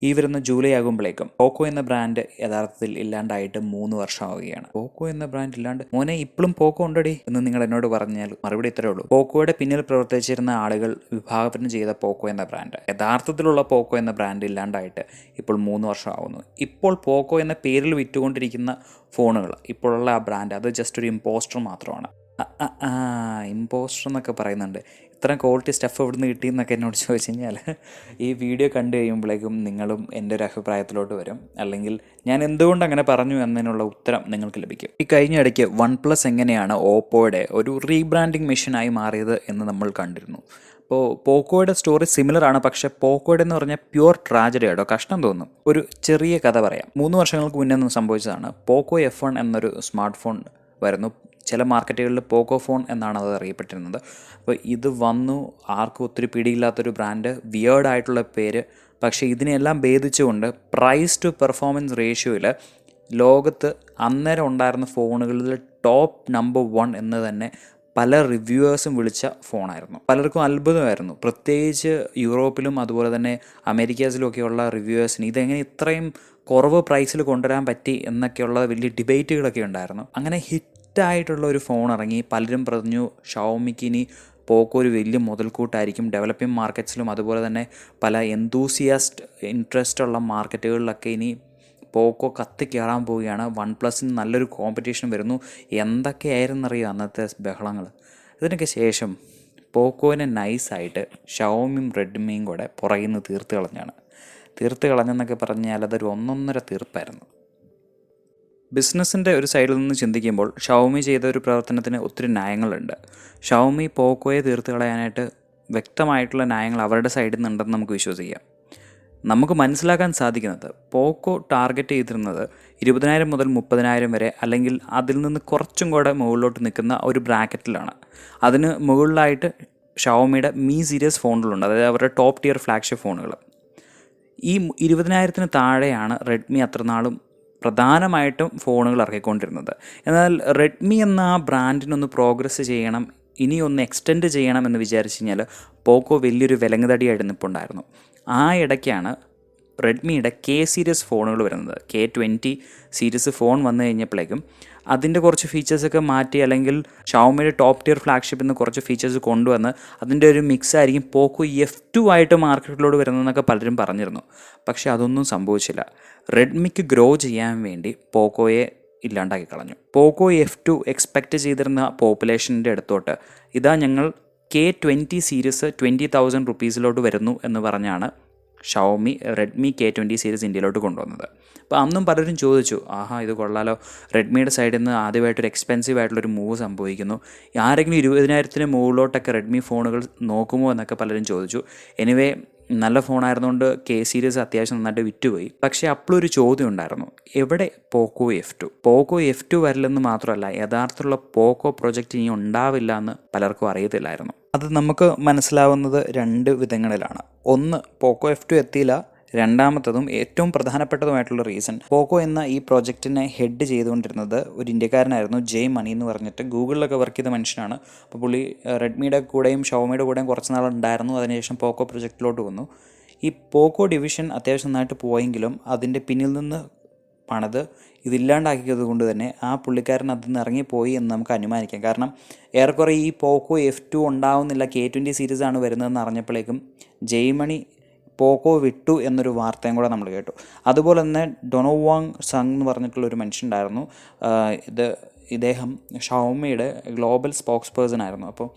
ഈ വരുന്ന ജൂലൈ ആകുമ്പോഴേക്കും പോക്കോ എന്ന ബ്രാൻഡ് യഥാർത്ഥത്തിൽ ഇല്ലാണ്ടായിട്ട് 3 വർഷമാവുകയാണ്. പോക്കോ എന്ന ബ്രാൻഡ് ഇല്ലാണ്ട് മോനെ ഇപ്പോഴും പോക്കോ ഉണ്ടടി എന്ന് നിങ്ങൾ എന്നോട് പറഞ്ഞാൽ മറുപടി ഇത്രേ ഉള്ളൂ. പോക്കോയുടെ പിന്നിൽ പ്രവർത്തിച്ചിരുന്ന ആളുകൾ വിഭാവനം ചെയ്ത പോക്കോ എന്ന ബ്രാൻഡ്, യഥാർത്ഥത്തിലുള്ള പോക്കോ എന്ന ബ്രാൻഡ് ഇല്ലാണ്ടായിട്ട് ഇപ്പോൾ 3 വർഷമാവുന്നു. ഇപ്പോൾ പോക്കോ എന്ന പേരിൽ വിറ്റുകൊണ്ടിരിക്കുന്ന ഫോണുകൾ, ഇപ്പോഴുള്ള ആ ബ്രാൻഡ്, അത് ജസ്റ്റ് ഒരു ഇമ്പോസ്റ്റർ മാത്രമാണ്. ഇമ്പോസ്റ്റർ എന്നൊക്കെ പറയുന്നുണ്ട്. ഇത്രയും ക്വാളിറ്റി സ്റ്റഫ് എവിടെ നിന്ന് കിട്ടിയെന്നൊക്കെ എന്നോട് ചോദിച്ചു കഴിഞ്ഞാൽ ഈ വീഡിയോ കണ്ടു കഴിയുമ്പോഴേക്കും നിങ്ങളും എൻ്റെ ഒരു അഭിപ്രായത്തിലോട്ട് വരും. അല്ലെങ്കിൽ ഞാൻ എന്തുകൊണ്ട് അങ്ങനെ പറഞ്ഞു എന്നതിനുള്ള ഉത്തരം നിങ്ങൾക്ക് ലഭിക്കും. ഈ കഴിഞ്ഞ ഇടയ്ക്ക് OnePlus എങ്ങനെയാണ് ഓപ്പോയുടെ ഒരു റീബ്രാൻഡിങ് മെഷീനായി മാറിയത് എന്ന് നമ്മൾ കണ്ടിരുന്നു. അപ്പോൾ പോക്കോയുടെ സ്റ്റോറി സിമിലർ ആണ്. പക്ഷേ പോക്കോയുടെ എന്ന് പറഞ്ഞാൽ പ്യുവർ ട്രാജഡി ആട്ടോ, കഷ്ടം തോന്നും. ഒരു ചെറിയ കഥ പറയാം. 3 വർഷങ്ങൾക്ക് മുന്നേ സംഭവിച്ചതാണ്. പോക്കോ F1 എന്നൊരു സ്മാർട്ട് ഫോൺ വരുന്നു. ചില മാർക്കറ്റുകളിൽ പോക്കോ ഫോൺ എന്നാണ് അത് അറിയപ്പെട്ടിരുന്നത്. അപ്പോൾ ഇത് വന്നു, ആർക്കും ഒത്തിരി പിടിയില്ലാത്തൊരു ബ്രാൻഡ്, വിയേർഡായിട്ടുള്ള പേര്. പക്ഷേ ഇതിനെല്ലാം ഭേദിച്ചുകൊണ്ട് പ്രൈസ് ടു പെർഫോമൻസ് റേഷ്യോയിൽ ലോകത്ത് അന്നേരം ഉണ്ടായിരുന്ന ഫോണുകളിൽ ടോപ്പ് നമ്പർ 1 എന്ന് തന്നെ പല റിവ്യൂവേഴ്സും വിളിച്ച ഫോണായിരുന്നു. പലർക്കും അത്ഭുതമായിരുന്നു, പ്രത്യേകിച്ച് യൂറോപ്പിലും അതുപോലെ തന്നെ അമേരിക്കാസിലും ഒക്കെയുള്ള റിവ്യൂവേഴ്സിന് ഇതെങ്ങനെ ഇത്രയും കുറവ് പ്രൈസിൽ കൊണ്ടുവരാൻ പറ്റി എന്നൊക്കെയുള്ള വലിയ ഡിബേറ്റുകളൊക്കെ ഉണ്ടായിരുന്നു. അങ്ങനെ ഹിറ്റായിട്ടുള്ള ഒരു ഫോൺ ഇറങ്ങി. പലരും പറഞ്ഞു ഷവോമിക്ക് ഇനി പോക്കോ ഒരു വലിയ മുതൽക്കൂട്ടായിരിക്കും. ഡെവലപ്പിംഗ് മാർക്കറ്റ്സിലും അതുപോലെ തന്നെ പല എന്തൂസിയാസ്റ്റ് ഇൻട്രസ്റ്റ് ഉള്ള മാർക്കറ്റുകളിലൊക്കെ ഇനി പോക്കോ കത്തിക്കയറാൻ പോവുകയാണ്. OnePlusന് നല്ലൊരു കോമ്പറ്റീഷൻ വരുന്നു. എന്തൊക്കെയായിരുന്നറിയോ അന്നത്തെ ബഹളങ്ങൾ. ഇതിനൊക്കെ ശേഷം പോക്കോനെ നൈസായിട്ട് ഷവോമിയും റെഡ്മിയും കൂടെ പുറകിൽ നിന്ന് തീർത്ത് കളഞ്ഞെന്നൊക്കെ പറഞ്ഞാൽ അതൊരു ഒന്നൊന്നര തീർപ്പായിരുന്നു. ബിസിനസ്സിൻ്റെ ഒരു സൈഡിൽ നിന്ന് ചിന്തിക്കുമ്പോൾ ഷവോമി ചെയ്ത ഒരു പ്രവർത്തനത്തിന് ഒത്തിരി ന്യായങ്ങളുണ്ട്. ഷവോമി പോക്കോയെ തീർത്ത് കളയാനായിട്ട് വ്യക്തമായിട്ടുള്ള ന്യായങ്ങൾ അവരുടെ സൈഡിൽ നിന്നുണ്ടെന്ന് നമുക്ക് വിശ്വസിക്കാം. നമുക്ക് മനസ്സിലാക്കാൻ സാധിക്കുന്നത് പോക്കോ ടാർഗറ്റ് ചെയ്തിരുന്നത് 20,000 മുതൽ 30,000 വരെ, അല്ലെങ്കിൽ അതിൽ നിന്ന് കുറച്ചും കൂടെ മുകളിലോട്ട് നിൽക്കുന്ന ഒരു ബ്രാക്കറ്റിലാണ്. അതിന് മുകളിലായിട്ട് ഷവോമിയുടെ മീ സീരീസ് ഫോണുകളുണ്ട്, അതായത് അവരുടെ ടോപ്പ് ടിയർ ഫ്ലാഗ്ഷിപ്പ് ഫോണുകൾ. ഈ 20,000-ന് താഴെയാണ് റെഡ്മി അത്രനാളും പ്രധാനമായിട്ടും ഫോണുകൾ ഇറക്കിക്കൊണ്ടിരുന്നത്. എന്നാൽ റെഡ്മി എന്ന ആ ബ്രാൻഡിനൊന്ന് പ്രോഗ്രസ് ചെയ്യണം, ഇനിയൊന്ന് എക്സ്റ്റെൻഡ് ചെയ്യണം എന്ന് വിചാരിച്ചു കഴിഞ്ഞാൽ പോക്കോ വലിയൊരു വിലങ്ങുതടിയായിട്ട് നിൽപ്പുണ്ടായിരുന്നു. ആ ഇടയ്ക്കാണ് റെഡ്മിയുടെ കെ സീരീസ് ഫോണുകൾ വരുന്നത്. K20 സീരീസ് ഫോൺ വന്നു കഴിഞ്ഞപ്പോഴേക്കും അതിൻ്റെ കുറച്ച് ഫീച്ചേഴ്സൊക്കെ മാറ്റി, അല്ലെങ്കിൽ ഷവോമിയുടെ ടോപ്പ് ടിയർ ഫ്ലാഗ്ഷിപ്പിൽ നിന്ന് കുറച്ച് ഫീച്ചേഴ്സ് കൊണ്ടുവന്ന് അതിൻ്റെ ഒരു മിക്സ് ആയിരിക്കും പോക്കോ F2 ആയിട്ട് മാർക്കറ്റിലോട്ട് വരുന്നതെന്നൊക്കെ പലരും പറഞ്ഞിരുന്നു. പക്ഷേ അതൊന്നും സംഭവിച്ചില്ല. റെഡ്മിക്ക് ഗ്രോ ചെയ്യാൻ വേണ്ടി പോക്കോയെ ഇല്ലാണ്ടാക്കി കളഞ്ഞു. പോക്കോ F2 എക്സ്പെക്റ്റ് ചെയ്തിരുന്ന പോപ്പുലേഷൻ്റെ അടുത്തോട്ട് ഇതാ ഞങ്ങൾ K20 സീരീസ് 20,000 റുപ്പീസിലോട്ട് വരുന്നു എന്ന് പറഞ്ഞാണ് ഷവോമി റെഡ്മി K20 സീരീസ് ഇന്ത്യയിലോട്ട് കൊണ്ടുവന്നത്. അപ്പോൾ അന്നും പലരും ചോദിച്ചു, ഇത് കൊള്ളാലോ, റെഡ്മിയുടെ സൈഡിൽ നിന്ന് ആദ്യമായിട്ടൊരു എക്സ്പെൻസീവ് ആയിട്ടുള്ളൊരു മൂവ് സംഭവിക്കുന്നു, ആരെങ്കിലും 20,000-ന് മുകളിലോട്ടൊക്കെ റെഡ്മി ഫോണുകൾ നോക്കുമോ എന്നൊക്കെ പലരും ചോദിച്ചു. എനിവേ നല്ല ഫോണായിരുന്നുകൊണ്ട് കെ സീരീസ് അത്യാവശ്യം നന്നായിട്ട് വിറ്റുപോയി. പക്ഷേ അപ്പോഴൊരു ചോദ്യം ഉണ്ടായിരുന്നു, എവിടെ പോക്കോ F2? പോക്കോ F2 വരില്ലെന്ന് മാത്രമല്ല, യഥാർത്ഥത്തിലുള്ള പോക്കോ പ്രൊജക്റ്റ് ഇനി ഉണ്ടാവില്ല എന്ന് പലർക്കും അറിയത്തില്ലായിരുന്നു. അത് നമുക്ക് മനസ്സിലാവുന്നത് 2 വിധങ്ങളിലാണ്. ഒന്ന്, പോക്കോ F2 എത്തിയില്ല. രണ്ടാമത്തതും ഏറ്റവും പ്രധാനപ്പെട്ടതുമായിട്ടുള്ള റീസൺ, പോക്കോ എന്ന ഈ പ്രോജക്റ്റിനെ ഹെഡ് ചെയ്തുകൊണ്ടിരുന്നത് ഒരു ഇന്ത്യക്കാരനായിരുന്നു, ജയ് മണി എന്ന് പറഞ്ഞിട്ട്. ഗൂഗിളിലൊക്കെ വർക്ക് ചെയ്ത മനുഷ്യനാണ്. അപ്പോൾ പുള്ളി റെഡ്മിയുടെ കൂടെയും ഷവോമിയുടെ കൂടെയും കുറച്ച് നാളുണ്ടായിരുന്നു. അതിനുശേഷം പോക്കോ പ്രൊജക്റ്റിലോട്ട് വന്നു. ഈ പോക്കോ ഡിവിഷൻ അത്യാവശ്യം നന്നായിട്ട് പോയെങ്കിലും അതിൻ്റെ പിന്നിൽ നിന്ന് പണിത് ഇതില്ലാണ്ടാക്കിയത് കൊണ്ട് തന്നെ ആ പുള്ളിക്കാരൻ അതിൽ നിന്ന് ഇറങ്ങിപ്പോയി എന്ന് നമുക്ക് അനുമാനിക്കാം. കാരണം ഏറെക്കുറെ ഈ പോക്കോ F2 ഉണ്ടാവുന്നില്ല, K20 സീരീസാണ് വരുന്നതെന്ന് അറിഞ്ഞപ്പോഴേക്കും ജയ്മണി പോക്കോ വിട്ടു എന്നൊരു വാർത്തയും കൂടെ നമ്മൾ കേട്ടു. അതുപോലെ തന്നെ ഡൊണോവാങ് സങ് എന്ന് പറഞ്ഞിട്ടുള്ളൊരു മനുഷ്യനുണ്ടായിരുന്നു. ഇദ്ദേഹം ഷവോമിയുടെ ഗ്ലോബൽ സ്പോക്സ് പേഴ്സൺ ആയിരുന്നു. അപ്പോൾ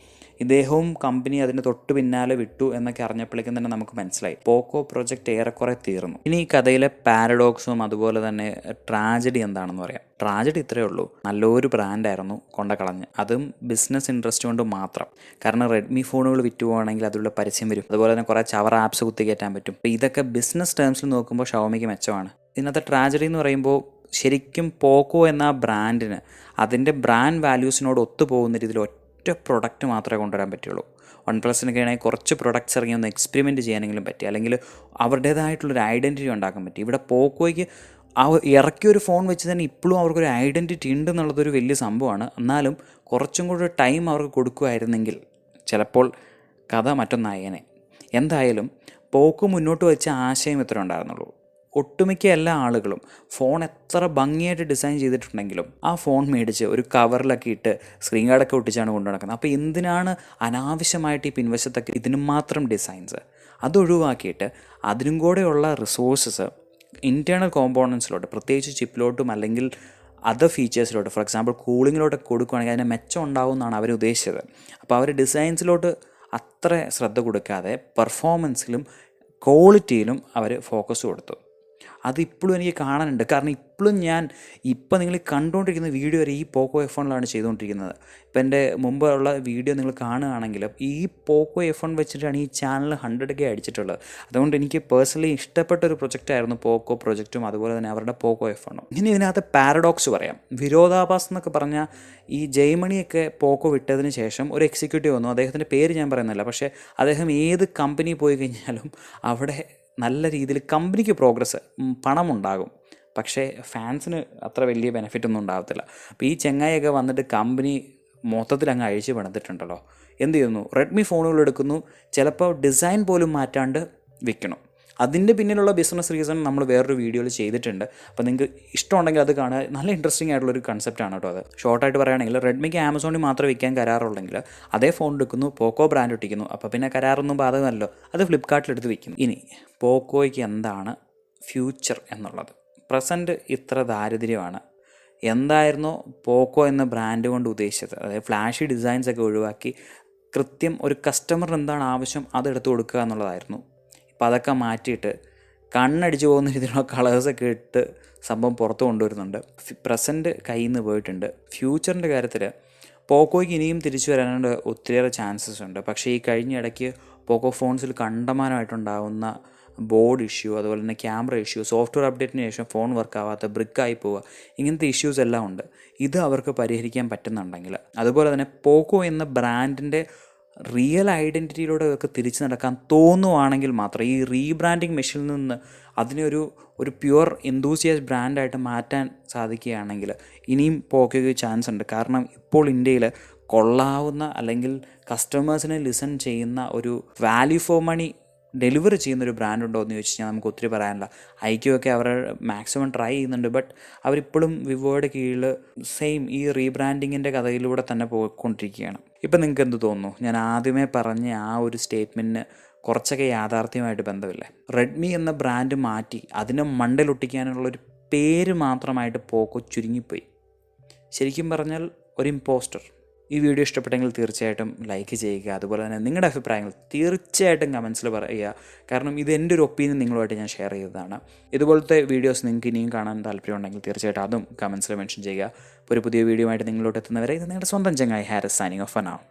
ഇദ്ദേഹവും കമ്പനി അതിന് തൊട്ട് പിന്നാലെ വിട്ടു എന്നൊക്കെ അറിഞ്ഞപ്പോഴേക്കും തന്നെ നമുക്ക് മനസ്സിലായി പോക്കോ പ്രൊജക്റ്റ് ഏറെക്കുറെ തീർന്നു. ഇനി ഈ കഥയിലെ പാരഡോക്സും അതുപോലെ തന്നെ ട്രാജഡി എന്താണെന്ന് പറയാം. ട്രാജഡി ഇത്രയേ ഉള്ളൂ, നല്ലൊരു ബ്രാൻഡായിരുന്നു കൊണ്ടകളഞ്ഞ്, അതും ബിസിനസ് ഇൻട്രസ്റ്റ് കൊണ്ട് മാത്രം. കാരണം റെഡ്മി ഫോണുകൾ വിറ്റുപോകണമെങ്കിൽ അതിലുള്ള പരസ്യം വരും, അതുപോലെ തന്നെ കുറേ ചവർ ആപ്സ് കുത്തിക്കയറ്റാൻ പറ്റും. അപ്പോൾ ഇതൊക്കെ ബിസിനസ് ടേംസിൽ നോക്കുമ്പോൾ ഷവോമിക്ക് മെച്ചമാണ്. ഇതിനകത്ത് ട്രാജഡി എന്ന് പറയുമ്പോൾ ശരിക്കും പോക്കോ എന്ന ബ്രാൻഡിന് അതിൻ്റെ ബ്രാൻഡ് വാല്യൂസിനോട് ഒത്തുപോകുന്ന രീതിയിൽ ഒറ്റ പ്രൊഡക്റ്റ് മാത്രമേ കൊണ്ടുവരാൻ പറ്റുള്ളൂ. OnePlusനൊക്കെ ആണെങ്കിൽ കുറച്ച് പ്രൊഡക്ട്സ് ഇറങ്ങി ഒന്ന് എക്സ്പെരിമെൻറ്റ് ചെയ്യാനെങ്കിലും പറ്റി, അല്ലെങ്കിൽ അവരുടേതായിട്ടുള്ളൊരു ഐഡൻറ്റിറ്റി ഉണ്ടാക്കാൻ പറ്റി. ഇവിടെ പോക്കോയ്ക്ക് ഇറക്കിയൊരു ഫോൺ വെച്ച് തന്നെ ഇപ്പോഴും അവർക്കൊരു ഐഡൻറ്റിറ്റി ഉണ്ട് എന്നുള്ളതൊരു വലിയ സംഭവമാണ്. എന്നാലും കുറച്ചും കൂടി ടൈം അവർക്ക് കൊടുക്കുമായിരുന്നെങ്കിൽ ചിലപ്പോൾ കഥ മറ്റൊന്നായേനെ. എന്തായാലും പോക്കോ മുന്നോട്ട് വെച്ച ആശയം ഇത്ര ഉണ്ടായിരുന്നുള്ളൂ. ഒട്ടുമിക്ക എല്ലാ ആളുകളും ഫോൺ എത്ര ഭംഗിയായിട്ട് ഡിസൈൻ ചെയ്തിട്ടുണ്ടെങ്കിലും ആ ഫോൺ മേടിച്ച് ഒരു കവറിലൊക്കെ ഇട്ട് സ്ക്രീൻ ഗാർഡൊക്കെ ഒട്ടിച്ചാണ് കൊണ്ടു നടക്കുന്നത്. അപ്പോൾ എന്തിനാണ് അനാവശ്യമായിട്ട് ഈ പിൻവശത്തൊക്കെ ഇതിന് മാത്രം ഡിസൈൻസ്? അതൊഴിവാക്കിയിട്ട് അതിനും കൂടെയുള്ള റിസോഴ്സസ് ഇൻറ്റേർണൽ കോമ്പോണൻസിലോട്ട്, പ്രത്യേകിച്ച് ചിപ്പിലോട്ടും അല്ലെങ്കിൽ അതർ ഫീച്ചേഴ്സിലോട്ട്, ഫോർ എക്സാമ്പിൾ കൂളിങ്ങിലോട്ട് കൊടുക്കുകയാണെങ്കിൽ അതിന് മെച്ചം ഉണ്ടാവും എന്നാണ് അവർ ഉദ്ദേശിച്ചത്. അപ്പോൾ അവർ ഡിസൈൻസിലോട്ട് അത്ര ശ്രദ്ധ കൊടുക്കാതെ പെർഫോമൻസിലും ക്വാളിറ്റിയിലും അവർ ഫോക്കസ് കൊടുത്തു. അതിപ്പോഴും എനിക്ക് കാണാനുണ്ട്. കാരണം ഇപ്പം നിങ്ങൾ കണ്ടുകൊണ്ടിരിക്കുന്ന വീഡിയോ വരെ ഈ പോക്കോ F1ലാണ് ചെയ്തുകൊണ്ടിരിക്കുന്നത്. ഇപ്പം എൻ്റെ മുമ്പുള്ള വീഡിയോ നിങ്ങൾ കാണുകയാണെങ്കിൽ ഈ പോക്കോ F1 വെച്ചിട്ടാണ് ഈ ചാനൽ 100K അടിച്ചിട്ടുള്ളത്. അതുകൊണ്ട് എനിക്ക് പേഴ്സണലി ഇഷ്ടപ്പെട്ട ഒരു പ്രൊജക്റ്റായിരുന്നു പോക്കോ പ്രൊജക്റ്റും അതുപോലെ തന്നെ അവരുടെ പോക്കോ F1. ഇനി ഇതിനകത്ത് പാരഡോക്സ് പറയാം, വിരോധാഭാസം എന്നൊക്കെ പറഞ്ഞാൽ ഈ ജയ്മണിയൊക്കെ പോക്കോ വിട്ടതിന് ശേഷം ഒരു എക്സിക്യൂട്ടീവ് വന്നു. അദ്ദേഹത്തിൻ്റെ പേര് ഞാൻ പറയുന്നില്ല, പക്ഷേ അദ്ദേഹം ഏത് കമ്പനി പോയി കഴിഞ്ഞാലും അവിടെ നല്ല രീതിയിൽ കമ്പനിക്ക് പ്രോഗ്രസ്, പണമുണ്ടാകും, പക്ഷേ ഫാൻസിന് അത്ര വലിയ ബെനിഫിറ്റൊന്നും ഉണ്ടാകത്തില്ല. അപ്പോൾ ഈ ചെങ്ങായിയൊക്കെ വന്നിട്ട് കമ്പനി മൊത്തത്തിൽ അങ്ങ് അഴിച്ച് പണിതിട്ടുണ്ടല്ലോ. എന്ത് ചെയ്യുന്നു? റെഡ്മി ഫോണുകൾ എടുക്കുന്നു, ചിലപ്പോൾ ഡിസൈൻ പോലും മാറ്റാണ്ട് വിൽക്കണം. അതിൻ്റെ പിന്നിലുള്ള ബിസിനസ് റീസൺ നമ്മൾ വേറൊരു വീഡിയോയിൽ ചെയ്തിട്ടുണ്ട്. അപ്പോൾ നിങ്ങൾക്ക് ഇഷ്ടമുണ്ടെങ്കിൽ അത് കാണുക. നല്ല ഇൻട്രസ്റ്റിംഗ് ആയിട്ടുള്ളൊരു കൺസെപ്റ്റാണ് കേട്ടോ അത്. ഷോർട്ടായിട്ട് പറയുകയാണെങ്കിൽ റെഡ്മിക്ക് ആമസോണിൽ മാത്രം വിൽക്കാൻ കരാറുള്ളെങ്കിൽ അതേ ഫോൺ എടുക്കുന്നു, പോക്കോ ബ്രാൻഡ് ഒട്ടിക്കുന്നു. അപ്പോൾ പിന്നെ കരാറൊന്നും ബാധകമല്ലോ, അത് ഫ്ലിപ്കാർട്ടിലെടുത്ത് വിൽക്കുന്നു. ഇനി പോക്കോയ്ക്ക് എന്താണ് ഫ്യൂച്ചർ എന്നുള്ളത്? പ്രസൻറ്റ് ഇത്ര ദാരിദ്ര്യമാണ്. എന്തായിരുന്നോ പോക്കോ എന്ന ബ്രാൻഡ് കൊണ്ട് ഉദ്ദേശിച്ചത്, അതായത് ഫ്ലാഷി ഡിസൈൻസൊക്കെ ഒഴിവാക്കി കൃത്യം ഒരു കസ്റ്റമറിന് എന്താണ് ആവശ്യം അതെടുത്ത് കൊടുക്കുക എന്നുള്ളതായിരുന്നു. അപ്പോൾ അതൊക്കെ മാറ്റിയിട്ട് കണ്ണടിച്ച് പോകുന്ന രീതിയിലുള്ള കളേഴ്സൊക്കെ ഇട്ട് സംഭവം പുറത്ത് കൊണ്ടുവരുന്നുണ്ട്. പ്രസൻറ്റ് കയ്യിൽ നിന്ന് പോയിട്ടുണ്ട്. ഫ്യൂച്ചറിൻ്റെ കാര്യത്തിൽ പോക്കോയ്ക്ക് ഇനിയും തിരിച്ചു വരാനായിട്ട് ഒത്തിരിയേറെ ചാൻസസ് ഉണ്ട്. പക്ഷേ ഈ കഴിഞ്ഞ ഇടയ്ക്ക് പോക്കോ ഫോൺസിൽ കണ്ടമാനമായിട്ടുണ്ടാകുന്ന ബോർഡ് ഇഷ്യൂ, അതുപോലെ തന്നെ ക്യാമറ ഇഷ്യൂ, സോഫ്റ്റ്വെയർ അപ്ഡേറ്റിന് ശേഷം ഫോൺ വർക്കാവാത്ത, ബ്രിക്കായി പോവുക, ഇങ്ങനത്തെ ഇഷ്യൂസ് എല്ലാം ഉണ്ട്. ഇത് അവർക്ക് പരിഹരിക്കാൻ പറ്റുന്നുണ്ടെങ്കിൽ, അതുപോലെ തന്നെ പോക്കോ എന്ന ബ്രാൻഡിൻ്റെ റിയൽ ഐഡൻറ്റിറ്റിയിലൂടെ അവർക്ക് തിരിച്ചു നടക്കാൻ തോന്നുവാണെങ്കിൽ മാത്രം ഈ റീബ്രാൻഡിങ് മെഷീനിൽ നിന്ന് അതിനെ ഒരു പ്യുവർ എന്തൂസിയാസ് ബ്രാൻഡായിട്ട് മാറ്റാൻ സാധിക്കുകയാണെങ്കിൽ ഇനിയും പോക്കോയ്ക്ക് ചാൻസ് ഉണ്ട്. കാരണം ഇപ്പോൾ ഇന്ത്യയിൽ കൊള്ളാവുന്ന അല്ലെങ്കിൽ കസ്റ്റമേഴ്സിനെ ലിസൺ ചെയ്യുന്ന ഒരു വാല്യൂ ഫോർ മണി ഡെലിവറി ചെയ്യുന്നൊരു ബ്രാൻഡ് ഉണ്ടോ എന്ന് ചോദിച്ചു കഴിഞ്ഞാൽ നമുക്ക് ഒത്തിരി പറയാനില്ല. ഐക്യു അവർ മാക്സിമം ട്രൈ ചെയ്യുന്നുണ്ട്, ബട്ട് അവരിപ്പോഴും വിവോയുടെ കീഴിൽ സെയിം ഈ റീബ്രാൻഡിങ്ങിൻ്റെ കഥയിലൂടെ തന്നെ പോയിക്കൊണ്ടിരിക്കുകയാണ്. ഇപ്പം നിങ്ങൾക്ക് എന്ത് തോന്നുന്നു? ഞാൻ ആദ്യമേ പറഞ്ഞ ആ ഒരു സ്റ്റേറ്റ്മെൻറ്റിന് കുറച്ചൊക്കെ യാഥാർത്ഥ്യമായിട്ട് ബന്ധമില്ലേ? റെഡ്മി എന്ന ബ്രാൻഡ് മാറ്റി അതിനെ മണ്ടലൊട്ടിക്കാനുള്ളൊരു പേര് മാത്രമായിട്ട് പോക്കോ ചുരുങ്ങിപ്പോയി. ശരിക്കും പറഞ്ഞാൽ ഒരു ഇമ്പോസ്റ്റർ. ഈ വീഡിയോ ഇഷ്ടപ്പെട്ടെങ്കിൽ തീർച്ചയായിട്ടും ലൈക്ക് ചെയ്യുക. അതുപോലെ തന്നെ നിങ്ങളുടെ അഭിപ്രായങ്ങൾ തീർച്ചയായിട്ടും കമൻസിൽ പറയുക. കാരണം ഇത് എൻ്റെ ഒരു ഒപ്പീനിയൻ നിങ്ങളുമായിട്ട് ഞാൻ ഷെയർ ചെയ്തതാണ്. ഇതുപോലത്തെ വീഡിയോസ് നിങ്ങൾക്ക് ഇനിയും കാണാൻ താല്പര്യമുണ്ടെങ്കിൽ തീർച്ചയായിട്ടും അതും കമൻസിൽ മെൻഷൻ ചെയ്യുക. ഒരു പുതിയ വീഡിയോ ആയിട്ട് നിങ്ങളോട്ട് എത്തുന്നവരെ ഇത് നിങ്ങളുടെ സ്വന്തം ചങ്ങായി Haris signing off for now.